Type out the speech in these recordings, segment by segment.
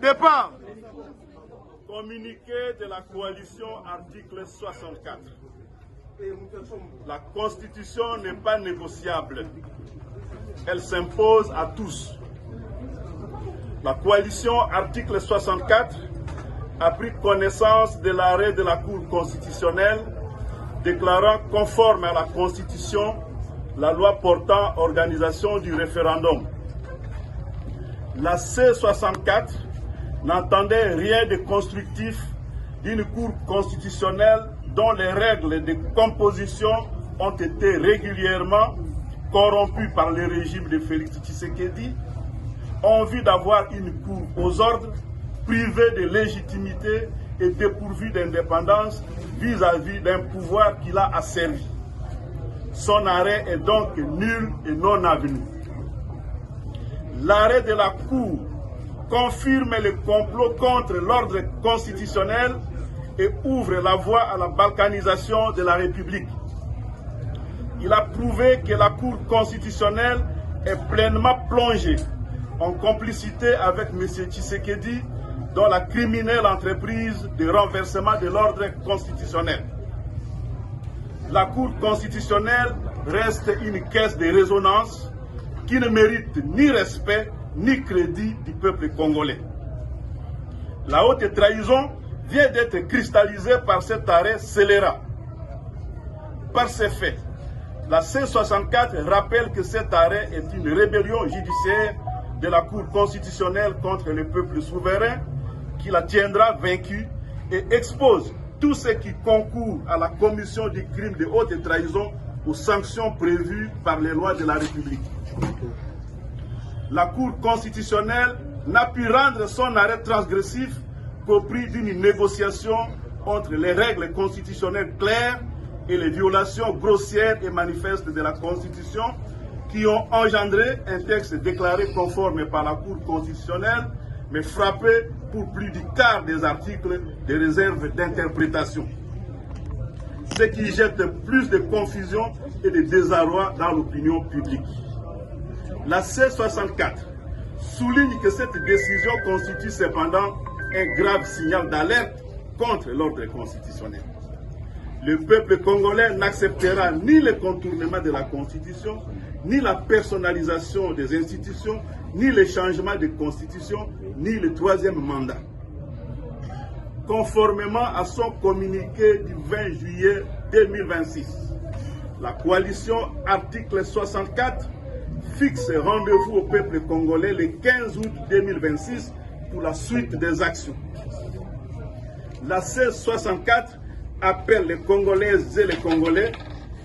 Départ. Communiqué de la coalition, article 64. La Constitution n'est pas négociable. Elle s'impose à tous. La coalition, article 64, a pris connaissance de l'arrêt de la Cour constitutionnelle déclarant conforme à la Constitution la loi portant organisation du référendum. La C64 n'entendait rien de constructif d'une Cour constitutionnelle dont les règles de composition ont été régulièrement corrompues par le régime de Félix Tshisekedi, ont envie d'avoir une Cour aux ordres, privée de légitimité et dépourvue d'indépendance vis-à-vis d'un pouvoir qui l'a asservi. Son arrêt est donc nul et non avenu. L'arrêt de la Cour confirme le complot contre l'ordre constitutionnel et ouvre la voie à la balkanisation de la République. Il a prouvé que la Cour constitutionnelle est pleinement plongée en complicité avec M. Tshisekedi dans la criminelle entreprise de renversement de l'ordre constitutionnel. La Cour constitutionnelle reste une caisse de résonance qui ne mérite ni respect ni crédit du peuple congolais. La haute trahison vient d'être cristallisée par cet arrêt scélérat. Par ces faits, la C64 rappelle que cet arrêt est une rébellion judiciaire de la Cour constitutionnelle contre le peuple souverain qui la tiendra vaincue et expose tout ce qui concourt à la commission du crime de haute trahison aux sanctions prévues par les lois de la République. La Cour constitutionnelle n'a pu rendre son arrêt transgressif qu'au prix d'une négociation entre les règles constitutionnelles claires et les violations grossières et manifestes de la Constitution qui ont engendré un texte déclaré conforme par la Cour constitutionnelle, mais frappé pour plus du quart des articles de réserve d'interprétation. Ce qui jette plus de confusion et de désarroi dans l'opinion publique. La C64 souligne que cette décision constitue cependant un grave signal d'alerte contre l'ordre constitutionnel. Le peuple congolais n'acceptera ni le contournement de la Constitution, ni la personnalisation des institutions, ni le changement de constitution, ni le troisième mandat. Conformément à son communiqué du 20 juillet 2026, la coalition article 64 fixe rendez-vous au peuple congolais le 15 août 2026 pour la suite des actions. La C64 appelle les Congolaises et les Congolais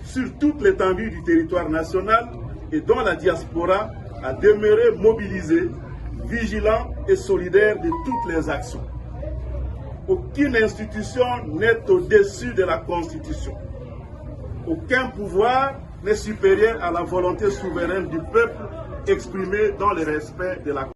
sur toute l'étendue du territoire national et dans la diaspora à demeurer mobilisés, vigilants et solidaires de toutes les actions. Aucune institution n'est au-dessus de la Constitution. Aucun pouvoir n'est supérieur à la volonté souveraine du peuple exprimée dans le respect de la Constitution.